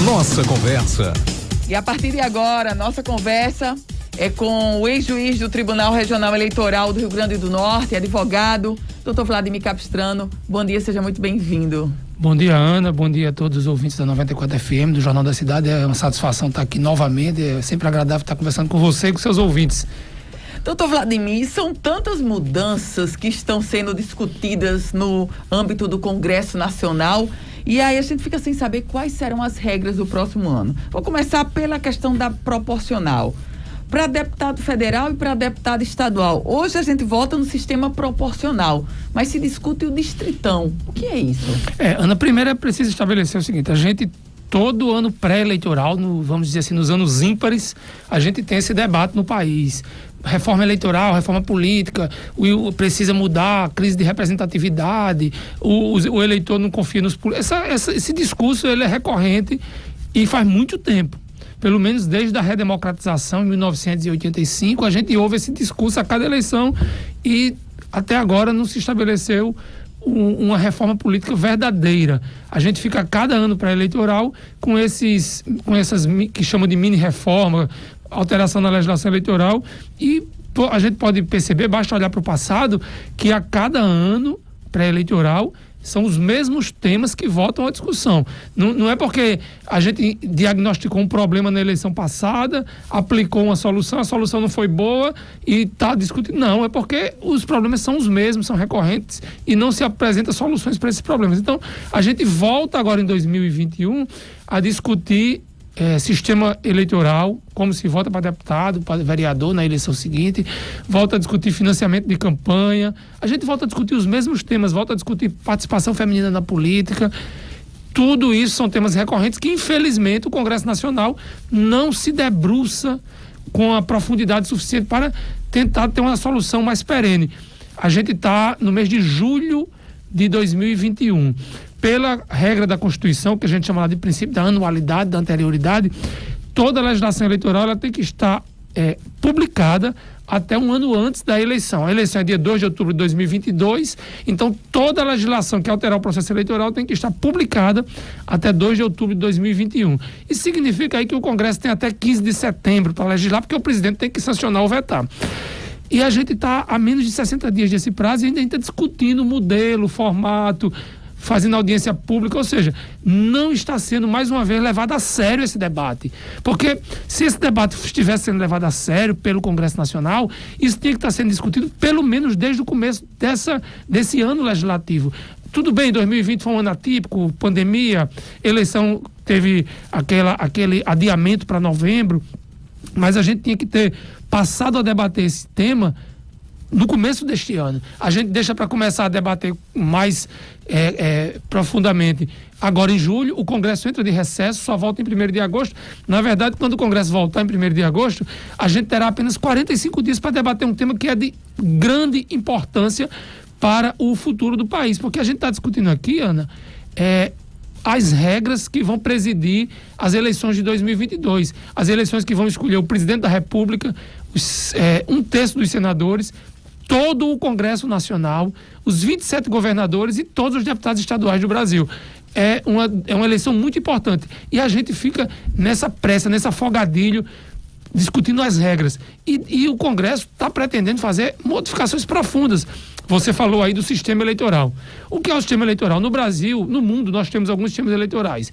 Nossa Conversa. E a partir de agora, nossa conversa é com o ex-juiz do Tribunal Regional Eleitoral do Rio Grande do Norte, advogado, Dr. Vladimir Capistrano. Bom dia, seja muito bem-vindo. Bom dia, Ana. Bom dia a todos os ouvintes da 94 FM, do Jornal da Cidade. É uma satisfação estar aqui novamente. É sempre agradável estar conversando com você e com seus ouvintes. Doutor Vladimir, são tantas mudanças que estão sendo discutidas no âmbito do Congresso Nacional e aí a gente fica sem saber quais serão as regras do próximo ano. Vou começar pela questão da proporcional. Para deputado federal e para deputado estadual. Hoje a gente vota no sistema proporcional, mas se discute o distritão. O que é isso? Ana, primeiro é preciso estabelecer o seguinte: a gente, todo ano pré-eleitoral, vamos dizer assim, nos anos ímpares, a gente tem esse debate no país. Reforma eleitoral, reforma política, precisa mudar, crise de representatividade, o eleitor não confia nos políticos. Esse discurso ele é recorrente e faz muito tempo. Pelo menos desde a redemocratização em 1985, a gente ouve esse discurso a cada eleição e até agora não se estabeleceu uma reforma política verdadeira. A gente fica a cada ano pré-eleitoral com essas que chamam de mini-reforma, alteração na legislação eleitoral, e a gente pode perceber, basta olhar para o passado, que a cada ano pré-eleitoral são os mesmos temas que voltam à discussão. Não é porque a gente diagnosticou um problema na eleição passada, aplicou uma solução, a solução não foi boa e está discutindo. Não, é porque os problemas são os mesmos, são recorrentes e não se apresentam soluções para esses problemas. Então, a gente volta agora em 2021 a discutir sistema eleitoral, como se vota para deputado, para vereador na eleição seguinte, volta a discutir financiamento de campanha, a gente volta a discutir os mesmos temas, volta a discutir participação feminina na política. Tudo isso são temas recorrentes que, infelizmente, o Congresso Nacional não se debruça com a profundidade suficiente para tentar ter uma solução mais perene. A gente está no mês de julho de 2021. Pela regra da Constituição, que a gente chama lá de princípio da anualidade, da anterioridade, toda a legislação eleitoral ela tem que estar publicada até um ano antes da eleição. A eleição é dia 2 de outubro de 2022, então toda a legislação que alterar o processo eleitoral tem que estar publicada até 2 de outubro de 2021. Isso significa aí que o Congresso tem até 15 de setembro para legislar, porque o presidente tem que sancionar ou vetar. E a gente está a menos de 60 dias desse prazo e ainda está discutindo o modelo, o formato, fazendo audiência pública, ou seja, não está sendo mais uma vez levado a sério esse debate. Porque se esse debate estivesse sendo levado a sério pelo Congresso Nacional, isso tinha que estar sendo discutido pelo menos desde o começo desse ano legislativo. Tudo bem, 2020 foi um ano atípico, pandemia, eleição teve aquele adiamento para novembro, mas a gente tinha que ter passado a debater esse tema no começo deste ano. A gente deixa para começar a debater mais profundamente agora em julho. O Congresso entra de recesso, só volta em 1º de agosto. Na verdade, quando o Congresso voltar em 1º de agosto, a gente terá apenas 45 dias para debater um tema que é de grande importância para o futuro do país. Porque a gente está discutindo aqui, Ana, as regras que vão presidir as eleições de 2022. As eleições que vão escolher o presidente da República, um terço dos senadores, todo o Congresso Nacional, os 27 governadores e todos os deputados estaduais do Brasil. É uma eleição muito importante. E a gente fica nessa pressa, nesse afogadilho, discutindo as regras. E o Congresso está pretendendo fazer modificações profundas. Você falou aí do sistema eleitoral. O que é o sistema eleitoral? No Brasil, no mundo, nós temos alguns sistemas eleitorais.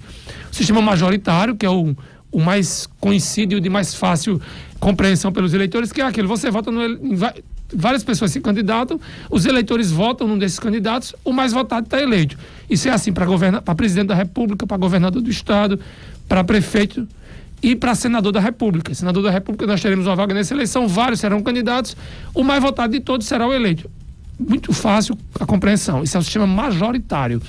O sistema majoritário, que é o mais conhecido e o de mais fácil compreensão pelos eleitores, que é aquele: você vota várias pessoas se candidatam, os eleitores votam num desses candidatos, o mais votado está eleito. Isso é assim para presidente da República, para governador do estado, para prefeito e para senador da República. Senador da República, nós teremos uma vaga nessa eleição, vários serão candidatos, o mais votado de todos será o eleito. Muito fácil a compreensão. Isso é o sistema majoritário.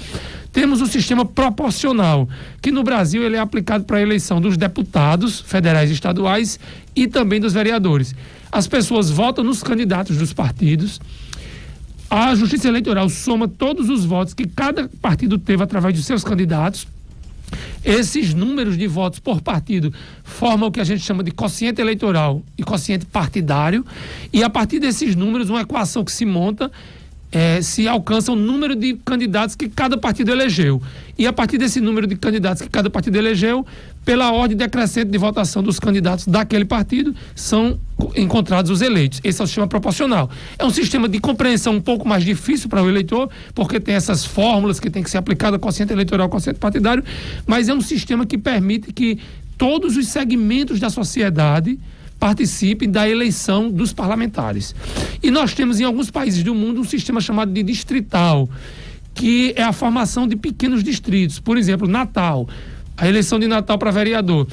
Temos o sistema proporcional, que no Brasil ele é aplicado para a eleição dos deputados federais e estaduais e também dos vereadores. As pessoas votam nos candidatos dos partidos. A Justiça Eleitoral soma todos os votos que cada partido teve através de seus candidatos. Esses números de votos por partido formam o que a gente chama de quociente eleitoral e quociente partidário. E a partir desses números, uma equação que se monta se alcança o número de candidatos que cada partido elegeu. E a partir desse número de candidatos que cada partido elegeu, pela ordem decrescente de votação dos candidatos daquele partido, são encontrados os eleitos. Esse é o sistema proporcional. É um sistema de compreensão um pouco mais difícil para o eleitor, porque tem essas fórmulas que tem que ser aplicada, quociente eleitoral, quociente partidário, mas é um sistema que permite que todos os segmentos da sociedade participem da eleição dos parlamentares. E nós temos em alguns países do mundo um sistema chamado de distrital, que é a formação de pequenos distritos. Por exemplo, Natal, a eleição de Natal para vereador.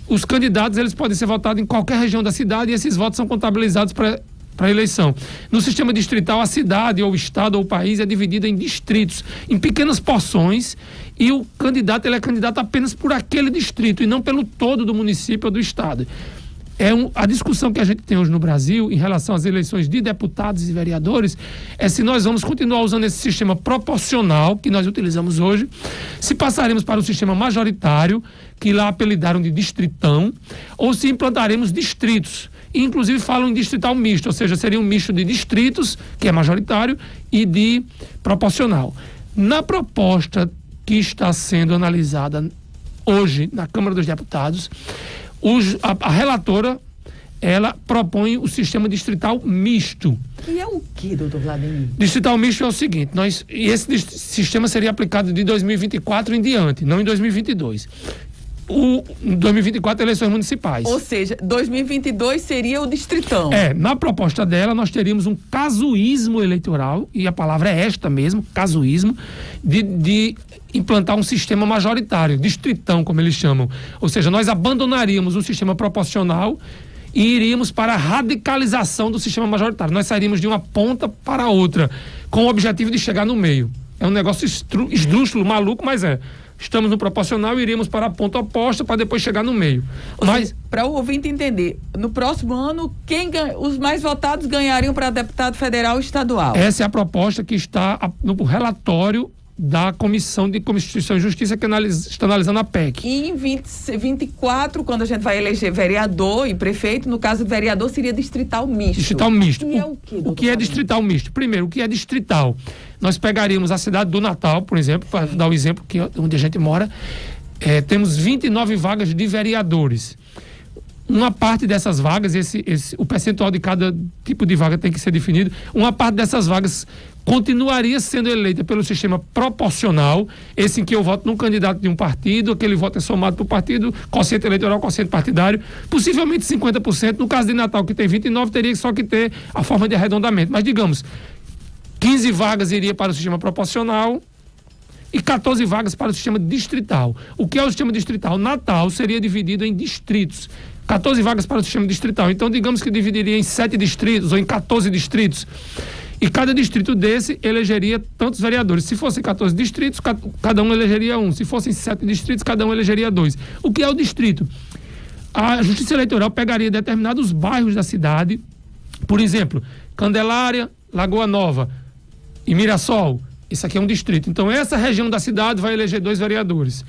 Os candidatos, eles podem ser votados em qualquer região da cidade e esses votos são contabilizados para a eleição. No sistema distrital, a cidade ou o estado ou o país é dividido em distritos, em pequenas porções, e o candidato, ele é candidato apenas por aquele distrito e não pelo todo do município ou do estado. A discussão que a gente tem hoje no Brasil em relação às eleições de deputados e vereadores é se nós vamos continuar usando esse sistema proporcional que nós utilizamos hoje, se passaremos para o sistema majoritário, que lá apelidaram de distritão, ou se implantaremos distritos. E, inclusive, falam em distrital misto, ou seja, seria um misto de distritos, que é majoritário, e de proporcional. Na proposta que está sendo analisada hoje na Câmara dos Deputados, a relatora, ela propõe o sistema distrital misto. E é o que, doutor Vladimir? Distrital misto é o seguinte, esse sistema seria aplicado de 2024 em diante, não em 2022. Em 2024, eleições municipais. Ou seja, 2022 seria o distritão. Na proposta dela, nós teríamos um casuísmo eleitoral, e a palavra é esta mesmo, casuísmo, de implantar um sistema majoritário, distritão, como eles chamam. Ou seja, nós abandonaríamos o sistema proporcional e iríamos para a radicalização do sistema majoritário. Nós sairíamos de uma ponta para a outra, com o objetivo de chegar no meio. É um negócio esdrúxulo, maluco, mas estamos no proporcional e iríamos para a ponta oposta para depois chegar no meio. Mas, para o ouvinte entender, no próximo ano, os mais votados ganhariam para deputado federal e estadual. Essa é a proposta que está no relatório da Comissão de Constituição e Justiça que está analisando a PEC. E em 2024, quando a gente vai eleger vereador e prefeito, no caso do vereador seria distrital misto. Distrital misto. E o que, o que é distrital misto? Primeiro, o que é distrital? Nós pegaríamos a cidade do Natal, por exemplo, para dar o exemplo onde a gente mora, temos 29 vagas de vereadores. Uma parte dessas vagas, o percentual de cada tipo de vaga tem que ser definido, uma parte dessas vagas continuaria sendo eleita pelo sistema proporcional, esse em que eu voto num candidato de um partido, aquele voto é somado para o partido, quociente eleitoral, quociente partidário, possivelmente 50%. No caso de Natal, que tem 29, teria só que ter a forma de arredondamento. Mas, digamos, 15 vagas iria para o sistema proporcional e 14 vagas para o sistema distrital. O que é o sistema distrital? Natal seria dividido em distritos. 14 vagas para o sistema distrital. Então, digamos que dividiria em 7 distritos ou em 14 distritos. E cada distrito desse elegeria tantos vereadores. Se fossem 14 distritos, cada um elegeria um. Se fossem 7 distritos, cada um elegeria 2. O que é o distrito? A Justiça Eleitoral pegaria determinados bairros da cidade, por exemplo, Candelária, Lagoa Nova e Mirassol. Isso aqui é um distrito. Então, essa região da cidade vai eleger 2 vereadores.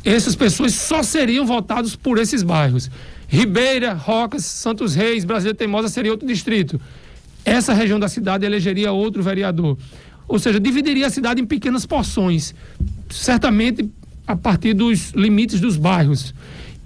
Essas pessoas só seriam votados por esses bairros. Ribeira, Rocas, Santos Reis, Brasília Teimosa seria outro distrito. Essa região da cidade elegeria outro vereador. Ou seja, dividiria a cidade em pequenas porções, certamente a partir dos limites dos bairros.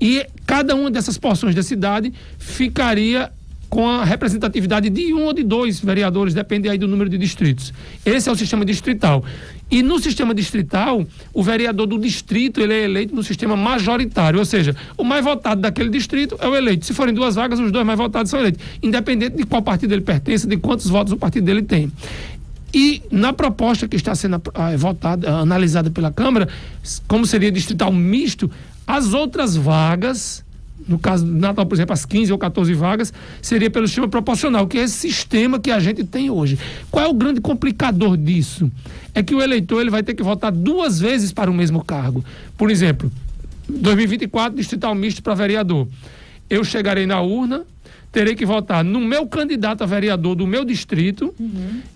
E cada uma dessas porções da cidade ficaria com a representatividade de 1 ou de 2 vereadores, depende aí do número de distritos. Esse é o sistema distrital. E no sistema distrital, o vereador do distrito, ele é eleito no sistema majoritário, ou seja, o mais votado daquele distrito é o eleito. Se forem 2 vagas, os 2 mais votados são eleitos, independente de qual partido ele pertence, de quantos votos o partido dele tem. E na proposta que está sendo analisada pela Câmara, como seria distrital misto, as outras vagas, no caso do Natal, por exemplo, as 15 ou 14 vagas, seria pelo sistema proporcional, que é esse sistema que a gente tem hoje. Qual é o grande complicador disso? É que o eleitor ele vai ter que votar 2 vezes para o mesmo cargo. Por exemplo, 2024, distrital misto para vereador. Eu chegarei na urna, terei que votar no meu candidato a vereador do meu distrito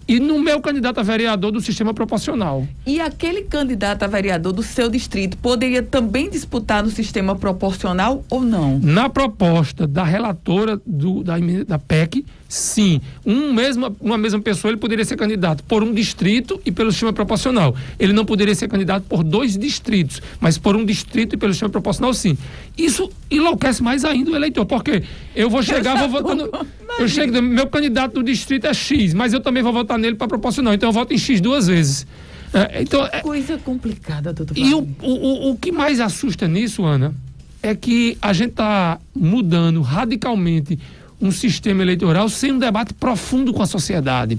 e no meu candidato a vereador do sistema proporcional. E aquele candidato a vereador do seu distrito poderia também disputar no sistema proporcional ou não? Na proposta da relatora da PEC, sim. Uma mesma pessoa, ele poderia ser candidato por um distrito e pelo sistema proporcional. Ele não poderia ser candidato por 2 distritos, mas por um distrito e pelo sistema proporcional, sim. Isso enlouquece mais ainda o eleitor, porque eu vou chegar, vou votar no... Eu chego, meu candidato do distrito é X, mas eu também vou votar nele para proporcional, então eu voto em X 2 vezes. Coisa complicada, doutor. E o que mais assusta nisso, Ana, é que a gente está mudando radicalmente um sistema eleitoral sem um debate profundo com a sociedade.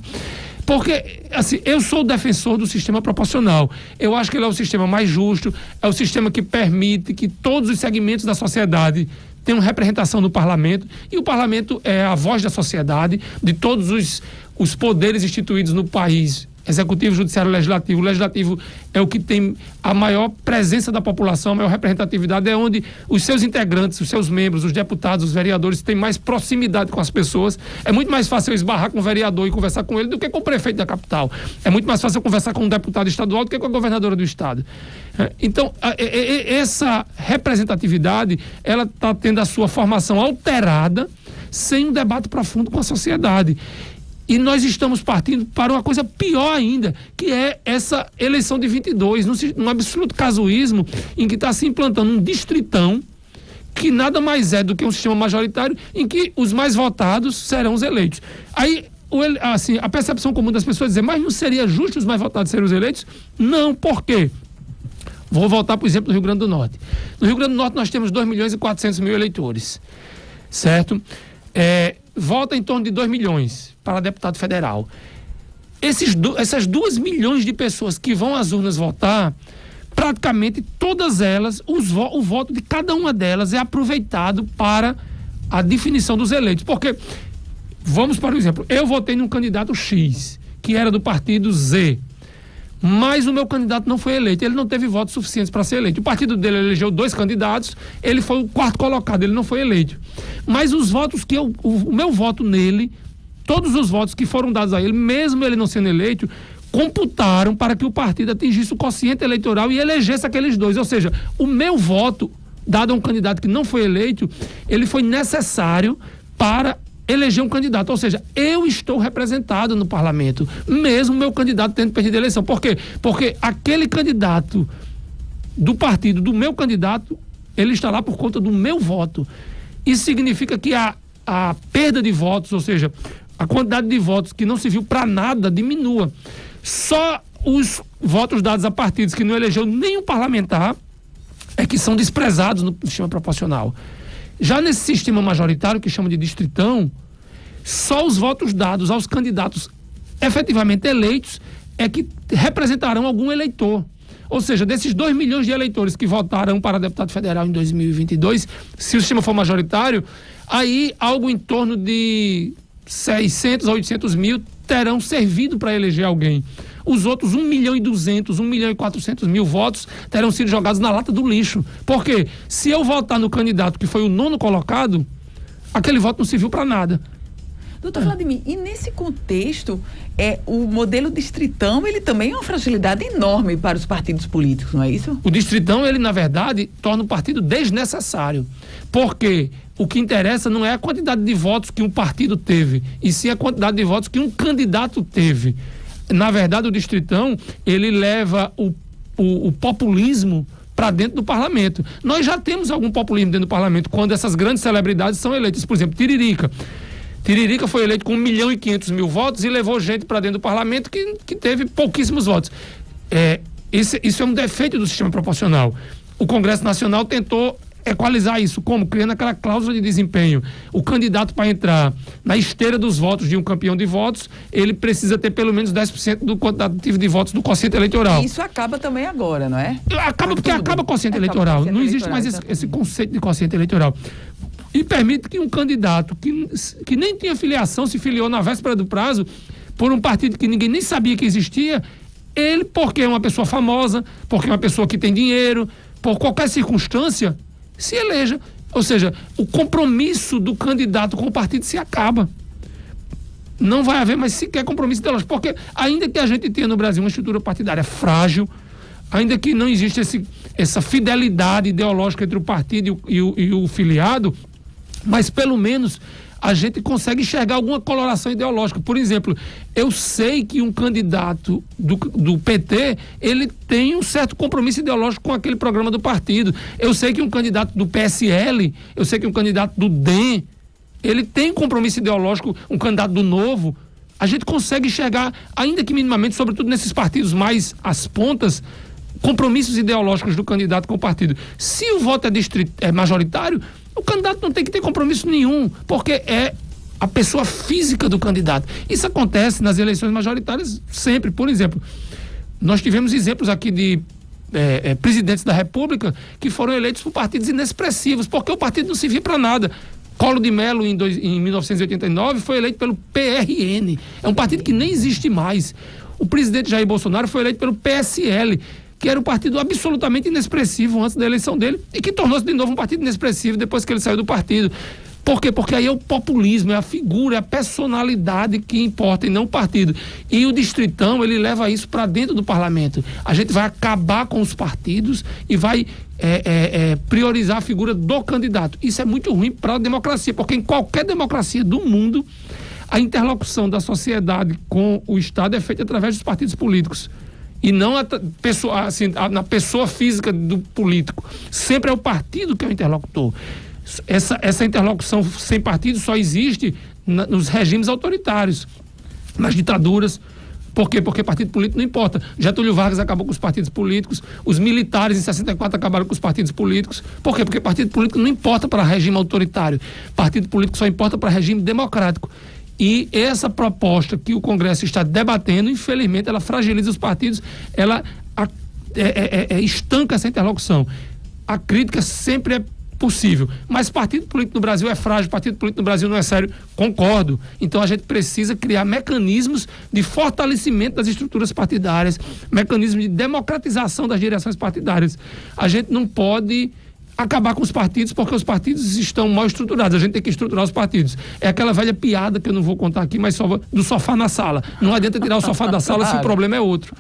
Porque, assim, eu sou defensor do sistema proporcional. Eu acho que ele é o sistema mais justo, é o sistema que permite que todos os segmentos da sociedade tenham representação no parlamento, e o parlamento é a voz da sociedade, de todos os poderes instituídos no país. Executivo, Judiciário, Legislativo. O Legislativo é o que tem a maior presença da população, a maior representatividade, é onde os seus integrantes, os seus membros, os deputados, os vereadores têm mais proximidade com as pessoas. É muito mais fácil eu esbarrar com o vereador e conversar com ele do que com o prefeito da capital. É muito mais fácil eu conversar com um deputado estadual do que com a governadora do estado. Então, essa representatividade, ela está tendo a sua formação alterada sem um debate profundo com a sociedade. E nós estamos partindo para uma coisa pior ainda, que é essa eleição de 22, num absoluto casuísmo, em que está se implantando um distritão, que nada mais é do que um sistema majoritário, em que os mais votados serão os eleitos. Aí, assim, a percepção comum das pessoas é dizer, mas não seria justo os mais votados serem os eleitos? Não, por quê? Vou voltar, por exemplo, no Rio Grande do Norte. No Rio Grande do Norte nós temos 2.400.000 eleitores, certo? Vota em torno de 2 milhões para deputado federal. Essas 2 milhões de pessoas que vão às urnas votar, praticamente todas elas, o voto de cada uma delas é aproveitado para a definição dos eleitos. Porque, vamos para o exemplo, eu votei num candidato X, que era do partido Z, mas o meu candidato não foi eleito, ele não teve votos suficientes para ser eleito. O partido dele elegeu 2 candidatos, ele foi o 4º colocado, ele não foi eleito. Mas os votos o meu voto nele, todos os votos que foram dados a ele, mesmo ele não sendo eleito, computaram para que o partido atingisse o quociente eleitoral e elegesse aqueles 2. Ou seja, o meu voto, dado a um candidato que não foi eleito, ele foi necessário para eleger um candidato, ou seja, eu estou representado no parlamento, mesmo meu candidato tendo perdido a eleição. Por quê? Porque aquele candidato do partido, do meu candidato, ele está lá por conta do meu voto. Isso significa que a perda de votos, ou seja, a quantidade de votos que não serviu para nada, diminua. Só os votos dados a partidos que não elegeu nenhum parlamentar é que são desprezados no sistema proporcional. Já nesse sistema majoritário, que chama de distritão, só os votos dados aos candidatos efetivamente eleitos é que representarão algum eleitor. Ou seja, desses 2 milhões de eleitores que votaram para deputado federal em 2022, se o sistema for majoritário, aí algo em torno de 600 a 800 mil terão servido para eleger alguém. Os outros 1.200.000, 1.400.000 votos terão sido jogados na lata do lixo. Por quê? Se eu votar no candidato que foi o 9º colocado, aquele voto não serviu para nada. Doutor Vladimir, e nesse contexto, o modelo distritão, ele também é uma fragilidade enorme para os partidos políticos, não é isso? O distritão, ele, na verdade, torna o partido desnecessário. Porque o que interessa não é a quantidade de votos que um partido teve, e sim a quantidade de votos que um candidato teve. Na verdade, o distritão, ele leva o populismo para dentro do parlamento. Nós já temos algum populismo dentro do parlamento quando essas grandes celebridades são eleitas. Por exemplo, Tiririca. Tiririca foi eleito com 1.500.000 votos e levou gente para dentro do parlamento que teve pouquíssimos votos. Isso é um defeito do sistema proporcional. O Congresso Nacional tentou equalizar isso, como? Criando aquela cláusula de desempenho. O candidato, para entrar na esteira dos votos de um campeão de votos, ele precisa ter pelo menos 10% do quantitativo de votos do quociente eleitoral. E isso acaba também agora, não é? Acaba porque acaba o quociente eleitoral. Não existe mais esse conceito de quociente eleitoral. E permite que um candidato que nem tinha filiação, se filiou na véspera do prazo, por um partido que ninguém nem sabia que existia, ele, porque é uma pessoa famosa, porque é uma pessoa que tem dinheiro, por qualquer circunstância, se eleja. Ou seja, o compromisso do candidato com o partido se acaba. Não vai haver mais sequer compromisso ideológico, porque ainda que a gente tenha no Brasil uma estrutura partidária frágil, ainda que não exista essa fidelidade ideológica entre o partido e o filiado, mas pelo menos a gente consegue enxergar alguma coloração ideológica. Por exemplo, eu sei que um candidato do PT, ele tem um certo compromisso ideológico com aquele programa do partido. Eu sei que um candidato do PSL, eu sei que um candidato do DEM, ele tem compromisso ideológico, um candidato do Novo. A gente consegue enxergar, ainda que minimamente, sobretudo nesses partidos mais às pontas, compromissos ideológicos do candidato com o partido. Se o voto é majoritário, o candidato não tem que ter compromisso nenhum, porque é a pessoa física do candidato. Isso acontece nas eleições majoritárias sempre. Por exemplo, nós tivemos exemplos aqui de presidentes da República que foram eleitos por partidos inexpressivos, porque o partido não servia para nada. Collor de Mello, em 1989, foi eleito pelo PRN. É um partido que nem existe mais. O presidente Jair Bolsonaro foi eleito pelo PSL, que era um partido absolutamente inexpressivo antes da eleição dele e que tornou-se de novo um partido inexpressivo depois que ele saiu do partido. Por quê? Porque aí é o populismo, é a figura, é a personalidade que importa e não o partido. E o Distritão, ele leva isso para dentro do parlamento. A gente vai acabar com os partidos e vai priorizar a figura do candidato. Isso é muito ruim para a democracia, porque em qualquer democracia do mundo, a interlocução da sociedade com o Estado é feita através dos partidos políticos. E não na pessoa física do político. Sempre é o partido que é o interlocutor. Essa interlocução sem partido só existe nos regimes autoritários, nas ditaduras. Por quê? Porque partido político não importa. Getúlio Vargas acabou com os partidos políticos, os militares em 64 acabaram com os partidos políticos. Por quê? Porque partido político não importa para regime autoritário. Partido político só importa para regime democrático. E essa proposta que o Congresso está debatendo, infelizmente, ela fragiliza os partidos, ela estanca essa interlocução. A crítica sempre é possível, mas partido político no Brasil é frágil, partido político no Brasil não é sério, concordo. Então a gente precisa criar mecanismos de fortalecimento das estruturas partidárias, mecanismos de democratização das direções partidárias. A gente não pode acabar com os partidos, porque os partidos estão mal estruturados. A gente tem que estruturar os partidos. É aquela velha piada que eu não vou contar aqui, mas só do sofá na sala. Não adianta tirar o sofá da sala se o problema é outro.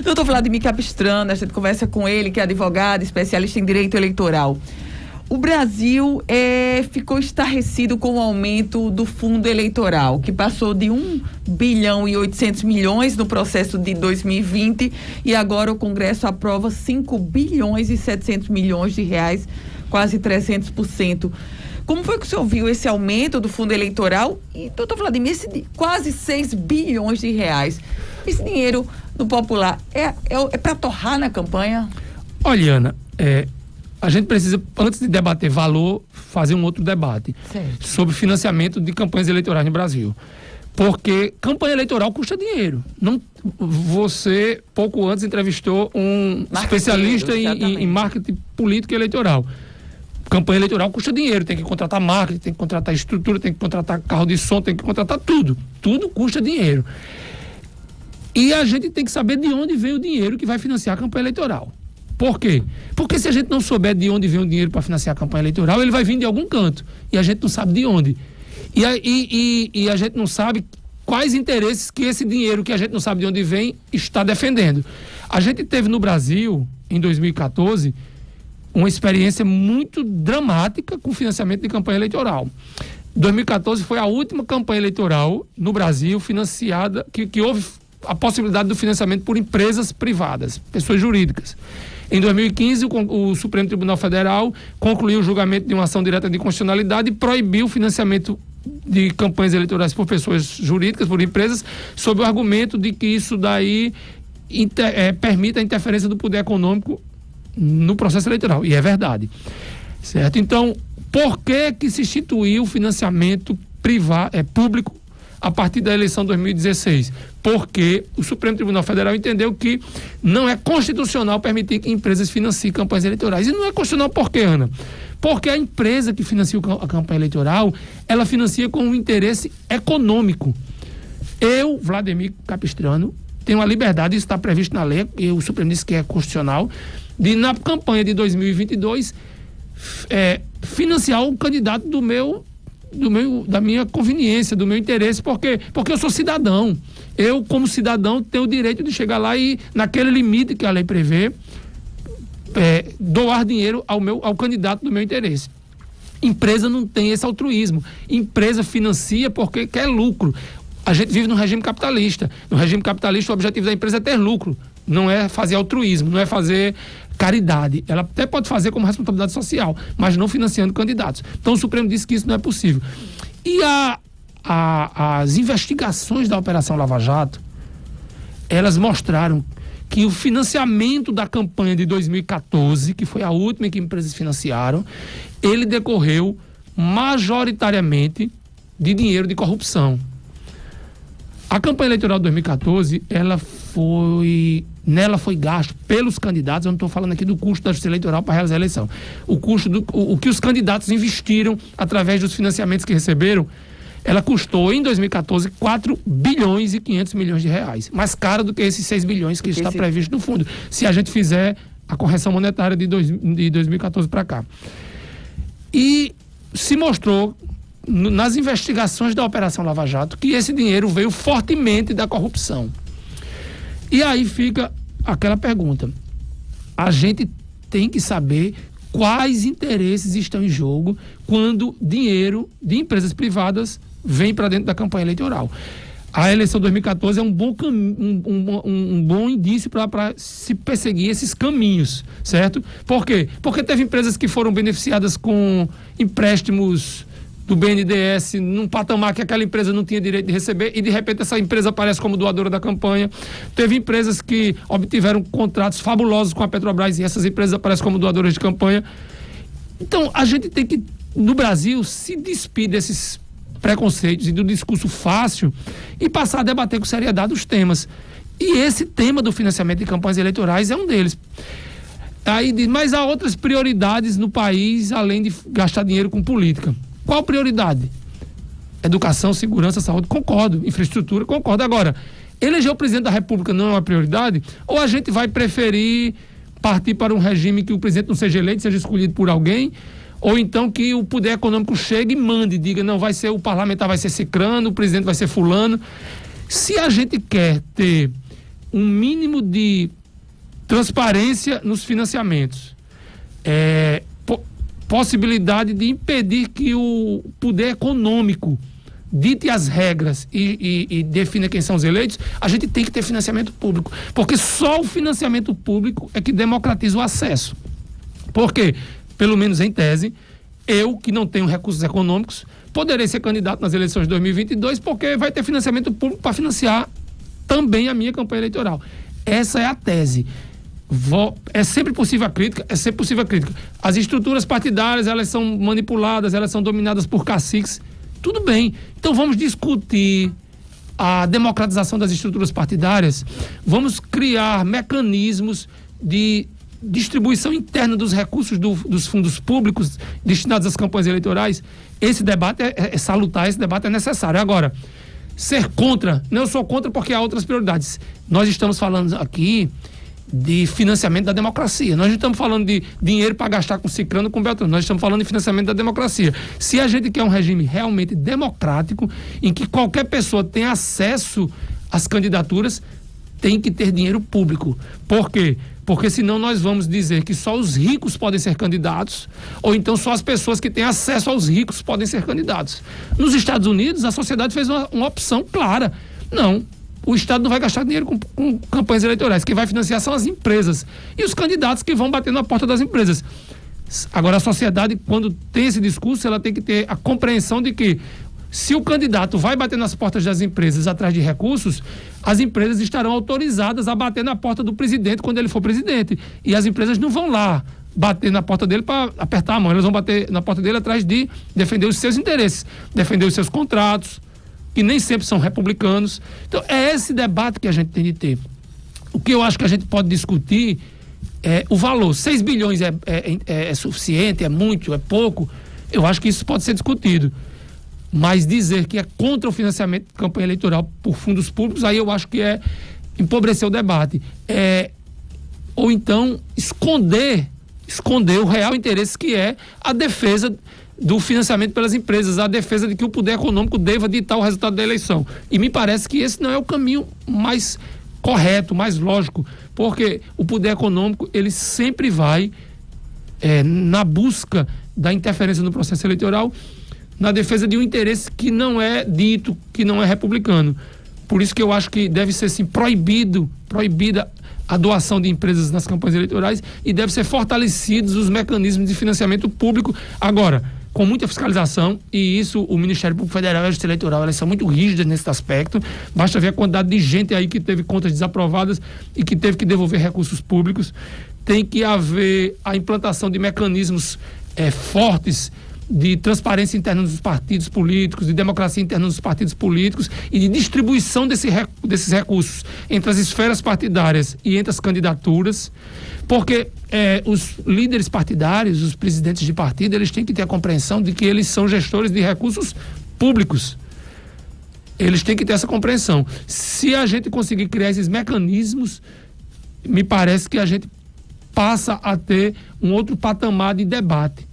Doutor Vladimir Capistrano, a gente conversa com ele, que é advogado, especialista em direito eleitoral. O Brasil ficou estarrecido com o aumento do fundo eleitoral, que passou de 1 bilhão e 800 milhões no processo de 2020 e agora o Congresso aprova 5 bilhões e 700 milhões de reais, quase 300%. Como foi que o senhor viu esse aumento do fundo eleitoral? E, doutor Vladimir, esse de quase 6 bilhões de reais, esse dinheiro do popular é para torrar na campanha? Olha, Ana, a gente precisa, antes de debater valor, fazer um outro debate sobre financiamento de campanhas eleitorais no Brasil. Porque campanha eleitoral custa dinheiro. Você, pouco antes, entrevistou um especialista em marketing político e eleitoral. Campanha eleitoral custa dinheiro, tem que contratar marketing, tem que contratar estrutura, tem que contratar carro de som, tem que contratar tudo. Tudo custa dinheiro. E a gente tem que saber de onde vem o dinheiro que vai financiar a campanha eleitoral. Por quê? Porque se a gente não souber de onde vem o dinheiro para financiar a campanha eleitoral, ele vai vir de algum canto. E a gente não sabe de onde. E a gente não sabe quais interesses que esse dinheiro, que a gente não sabe de onde vem, está defendendo. A gente teve no Brasil, em 2014, uma experiência muito dramática com financiamento de campanha eleitoral. 2014 foi a última campanha eleitoral no Brasil financiada, que houve a possibilidade do financiamento por empresas privadas, pessoas jurídicas. Em 2015, o Supremo Tribunal Federal concluiu o julgamento de uma ação direta de inconstitucionalidade e proibiu o financiamento de campanhas eleitorais por pessoas jurídicas, por empresas, sob o argumento de que isso daí permite a interferência do poder econômico no processo eleitoral. E é verdade. Certo? Então, por que se instituiu o financiamento público a partir da eleição de 2016? Porque o Supremo Tribunal Federal entendeu que não é constitucional permitir que empresas financiem campanhas eleitorais. E não é constitucional por quê, Ana? Porque a empresa que financia a campanha eleitoral, ela financia com um interesse econômico. Eu, Vladimir Capistrano, tenho a liberdade, isso está previsto na lei, e o Supremo disse que é constitucional, de na campanha de 2022 financiar o candidato da minha conveniência, do meu interesse, porque eu sou cidadão. Eu, como cidadão, tenho o direito de chegar lá e, naquele limite que a lei prevê, doar dinheiro ao candidato do meu interesse. Empresa não tem esse altruísmo. Empresa financia porque quer lucro. A gente vive num regime capitalista. No regime capitalista, o objetivo da empresa é ter lucro. Não é fazer altruísmo, não é fazer caridade. Ela até pode fazer como responsabilidade social, mas não financiando candidatos. Então o Supremo disse que isso não é possível. E as investigações da Operação Lava Jato, elas mostraram que o financiamento da campanha de 2014, que foi a última que empresas financiaram, ele decorreu majoritariamente de dinheiro de corrupção. A campanha eleitoral de 2014, nela foi gasto pelos candidatos. Eu não estou falando aqui do custo da justiça eleitoral para realizar a eleição. O custo o que os candidatos investiram através dos financiamentos que receberam, ela custou em 2014 4 bilhões e 500 milhões de reais. Mais caro do que esses 6 bilhões que está previsto no fundo, se a gente fizer a correção monetária de 2014 para cá. E se mostrou nas investigações da Operação Lava Jato que esse dinheiro veio fortemente da corrupção. E aí fica aquela pergunta: a gente tem que saber quais interesses estão em jogo quando dinheiro de empresas privadas vem para dentro da campanha eleitoral. A eleição de 2014 é um bom indício para se perseguir esses caminhos, certo? Por quê? Porque teve empresas que foram beneficiadas com empréstimos do BNDES num patamar que aquela empresa não tinha direito de receber e de repente essa empresa aparece como doadora da campanha. Teve empresas que obtiveram contratos fabulosos com a Petrobras e essas empresas aparecem como doadoras de campanha. Então a gente tem que, no Brasil, se despir desses preconceitos e do discurso fácil e passar a debater com seriedade os temas. E esse tema do financiamento de campanhas eleitorais é um deles. Mas há outras prioridades no país além de gastar dinheiro com política. Qual prioridade? Educação, segurança, saúde, concordo. Infraestrutura, concordo. Agora, eleger o presidente da República não é uma prioridade? Ou a gente vai preferir partir para um regime que o presidente não seja eleito, seja escolhido por alguém? Ou então que o poder econômico chegue e mande, diga, não, vai ser o parlamentar, vai ser cicrano, o presidente vai ser fulano. Se a gente quer ter um mínimo de transparência nos financiamentos, possibilidade de impedir que o poder econômico dite as regras e defina quem são os eleitos, a gente tem que ter financiamento público. Porque só o financiamento público é que democratiza o acesso. Por quê? Pelo menos em tese, eu, que não tenho recursos econômicos, poderei ser candidato nas eleições de 2022 porque vai ter financiamento público para financiar também a minha campanha eleitoral. Essa é a tese. É sempre possível a crítica, As estruturas partidárias, elas são manipuladas, elas são dominadas por caciques. Tudo bem. Então vamos discutir a democratização das estruturas partidárias, vamos criar mecanismos de distribuição interna dos recursos dos fundos públicos destinados às campanhas eleitorais. Esse debate é salutar, esse debate é necessário. Agora, ser contra, não, eu sou contra porque há outras prioridades. Nós estamos falando aqui de financiamento da democracia. Nós não estamos falando de dinheiro para gastar com cicrano, com beltrano. Nós estamos falando de financiamento da democracia. Se a gente quer um regime realmente democrático, em que qualquer pessoa tenha acesso às candidaturas, tem que ter dinheiro público. Por quê? Porque senão nós vamos dizer que só os ricos podem ser candidatos, ou então só as pessoas que têm acesso aos ricos podem ser candidatos. Nos Estados Unidos, a sociedade fez uma opção clara. Não, o Estado não vai gastar dinheiro com campanhas eleitorais. Quem vai financiar são as empresas e os candidatos que vão bater na porta das empresas. Agora, a sociedade, quando tem esse discurso, ela tem que ter a compreensão de que se o candidato vai bater nas portas das empresas atrás de recursos, as empresas estarão autorizadas a bater na porta do presidente quando ele for presidente. E as empresas não vão lá bater na porta dele para apertar a mão. Elas vão bater na porta dele atrás de defender os seus interesses, defender os seus contratos, que nem sempre são republicanos. Então, é esse debate que a gente tem de ter. O que eu acho que a gente pode discutir é o valor. 6 bilhões é suficiente, é muito, é pouco? Eu acho que isso pode ser discutido. Mas dizer que é contra o financiamento de campanha eleitoral por fundos públicos, aí eu acho que é empobrecer o debate. Ou então esconder esconder o real interesse, que é a defesa do financiamento pelas empresas, a defesa de que o poder econômico deva ditar o resultado da eleição. E me parece que esse não é o caminho mais correto, mais lógico, porque o poder econômico, ele sempre vai na busca da interferência no processo eleitoral, na defesa de um interesse que não é dito, que não é republicano. Por isso que eu acho que deve ser, sim, proibida a doação de empresas nas campanhas eleitorais e deve ser fortalecidos os mecanismos de financiamento público. Agora, com muita fiscalização, e isso o Ministério Público Federal e a Justiça Eleitoral, elas são muito rígidas nesse aspecto. Basta ver a quantidade de gente aí que teve contas desaprovadas e que teve que devolver recursos públicos. Tem que haver a implantação de mecanismos fortes de transparência interna dos partidos políticos, de democracia interna dos partidos políticos e de distribuição desses recursos entre as esferas partidárias e entre as candidaturas, porque os líderes partidários, os presidentes de partido, eles têm que ter a compreensão de que eles são gestores de recursos públicos. Eles têm que ter essa compreensão. Se a gente conseguir criar esses mecanismos, me parece que a gente passa a ter um outro patamar de debate.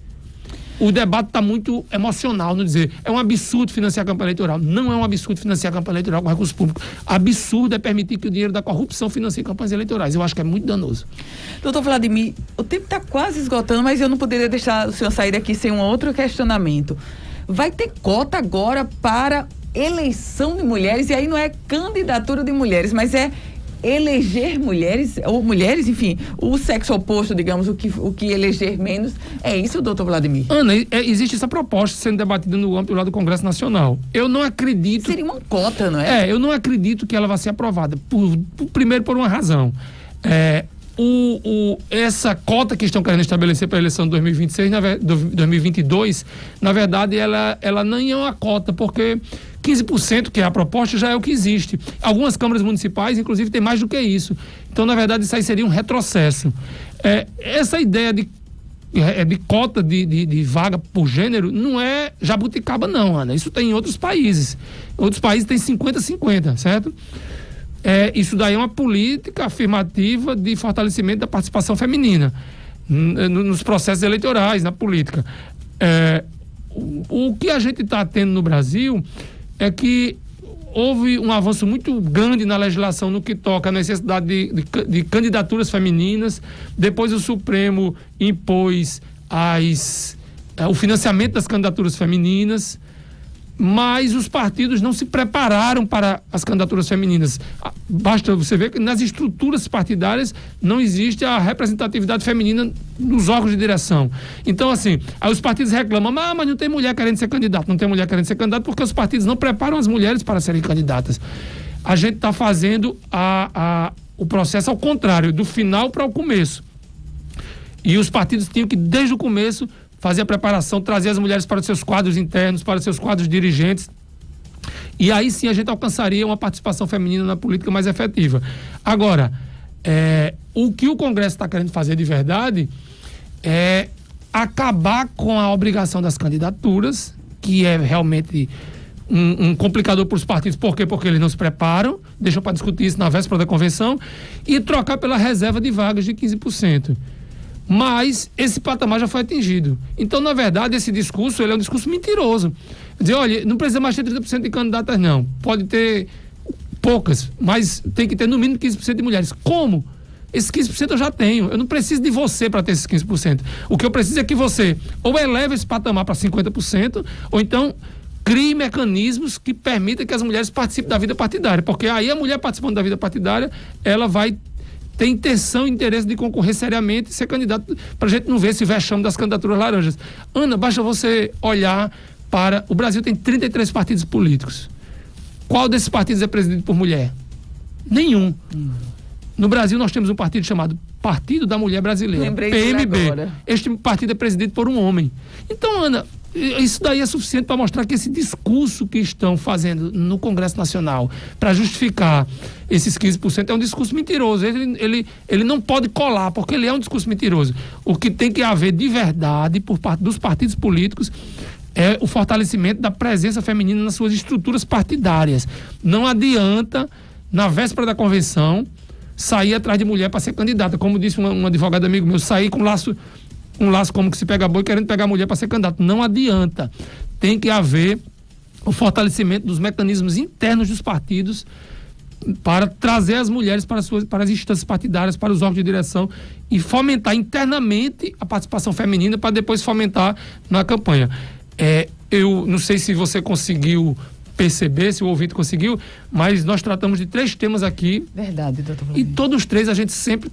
O debate está muito emocional, não dizer, é um absurdo financiar a campanha eleitoral. Não é um absurdo financiar a campanha eleitoral com recursos públicos. Absurdo é permitir que o dinheiro da corrupção financie campanhas eleitorais. Eu acho que é muito danoso. Doutor Vladimir, o tempo está quase esgotando, mas eu não poderia deixar o senhor sair daqui sem um outro questionamento. Vai ter cota agora para eleição de mulheres, e aí não é candidatura de mulheres, mas é eleger mulheres, ou mulheres, enfim, o sexo oposto, digamos, o que eleger menos. É isso, doutor Vladimir? Ana, existe essa proposta sendo debatida no âmbito lá do Congresso Nacional. Eu não acredito... Seria uma cota, não é? Eu não acredito que ela vá ser aprovada. Primeiro, por uma razão. Essa cota que estão querendo estabelecer para a eleição de 2022, na verdade, ela nem é uma cota, porque 15%, que é a proposta, já é o que existe. Algumas câmaras municipais, inclusive, tem mais do que isso. Então, na verdade, isso aí seria um retrocesso. Essa ideia de cota de vaga por gênero não é jabuticaba, não, Ana. Isso tem em outros países. Outros países têm 50-50, certo? Isso daí é uma política afirmativa de fortalecimento da participação feminina nos processos eleitorais, na política. O que a gente está tendo no Brasil é que houve um avanço muito grande na legislação no que toca à necessidade de candidaturas femininas. Depois o Supremo impôs o financiamento das candidaturas femininas, mas os partidos não se prepararam para as candidaturas femininas. Basta você ver que nas estruturas partidárias não existe a representatividade feminina nos órgãos de direção. Então, assim, aí os partidos reclamam, mas não tem mulher querendo ser candidato. Não tem mulher querendo ser candidato porque os partidos não preparam as mulheres para serem candidatas. A gente está fazendo o processo ao contrário, do final para o começo. E os partidos tinham que, desde o começo, fazer a preparação, trazer as mulheres para os seus quadros internos, para os seus quadros dirigentes. E aí sim a gente alcançaria uma participação feminina na política mais efetiva. Agora, o que o Congresso está querendo fazer de verdade é acabar com a obrigação das candidaturas, que é realmente um complicador para os partidos. Por quê? Porque eles não se preparam, deixam para discutir isso na véspera da convenção, e trocar pela reserva de vagas de 15%. Mas esse patamar já foi atingido. Então, na verdade, esse discurso ele é um discurso mentiroso. Dizer, olha, não precisa mais ter 30% de candidatas, não. Pode ter poucas, mas tem que ter no mínimo 15% de mulheres. Como? Esses 15% eu já tenho. Eu não preciso de você para ter esses 15%. O que eu preciso é que você ou eleve esse patamar para 50%, ou então crie mecanismos que permitam que as mulheres participem da vida partidária. Porque aí a mulher participando da vida partidária, ela vai ter intenção e interesse de concorrer seriamente e ser candidato, para a gente não ver esse vexame das candidaturas laranjas. Ana, basta você olhar para... O Brasil tem 33 partidos políticos. Qual desses partidos é presidido por mulher? Nenhum. No Brasil nós temos um partido chamado Partido da Mulher Brasileira, PMB. Este partido é presidido por um homem. Então, Ana, isso daí é suficiente para mostrar que esse discurso que estão fazendo no Congresso Nacional para justificar esses 15% é um discurso mentiroso. Ele não pode colar, porque ele é um discurso mentiroso. O que tem que haver de verdade por parte dos partidos políticos é o fortalecimento da presença feminina nas suas estruturas partidárias. Não adianta, na véspera da convenção, sair atrás de mulher para ser candidata. Como disse um advogado amigo meu, sair com laço um laço como que se pega boi querendo pegar a mulher para ser candidato. Não adianta. Tem que haver o fortalecimento dos mecanismos internos dos partidos para trazer as mulheres para as instâncias partidárias, para os órgãos de direção e fomentar internamente a participação feminina para depois fomentar na campanha. Eu não sei se você conseguiu perceber, se o ouvinte conseguiu, mas nós tratamos de 3 temas aqui. Verdade, doutor Vladimir. E todos os 3 a gente sempre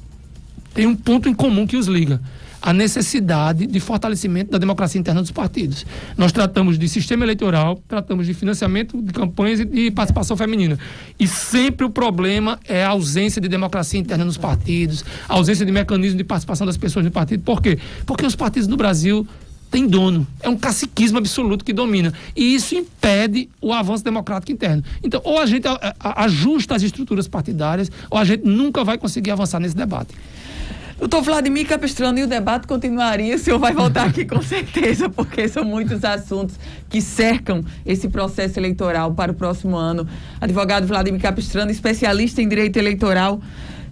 tem um ponto em comum que os liga: a necessidade de fortalecimento da democracia interna dos partidos. Nós tratamos de sistema eleitoral, tratamos de financiamento de campanhas e de participação feminina. E sempre o problema é a ausência de democracia interna nos partidos, a ausência de mecanismo de participação das pessoas no partido. Por quê? Porque os partidos no Brasil têm dono. É um caciquismo absoluto que domina. E isso impede o avanço democrático interno. Então, ou a gente ajusta as estruturas partidárias, ou a gente nunca vai conseguir avançar nesse debate. Doutor Vladimir Capistrano, e o debate continuaria, o senhor vai voltar aqui com certeza, porque são muitos assuntos que cercam esse processo eleitoral para o próximo ano. Advogado Vladimir Capistrano, especialista em direito eleitoral.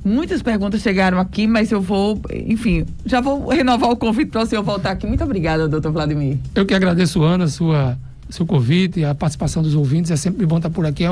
Muitas perguntas chegaram aqui, mas eu vou, enfim, já vou renovar o convite para o senhor voltar aqui. Muito obrigada, doutor Vladimir. Eu que agradeço, Ana, seu convite, a participação dos ouvintes. É sempre bom estar por aqui.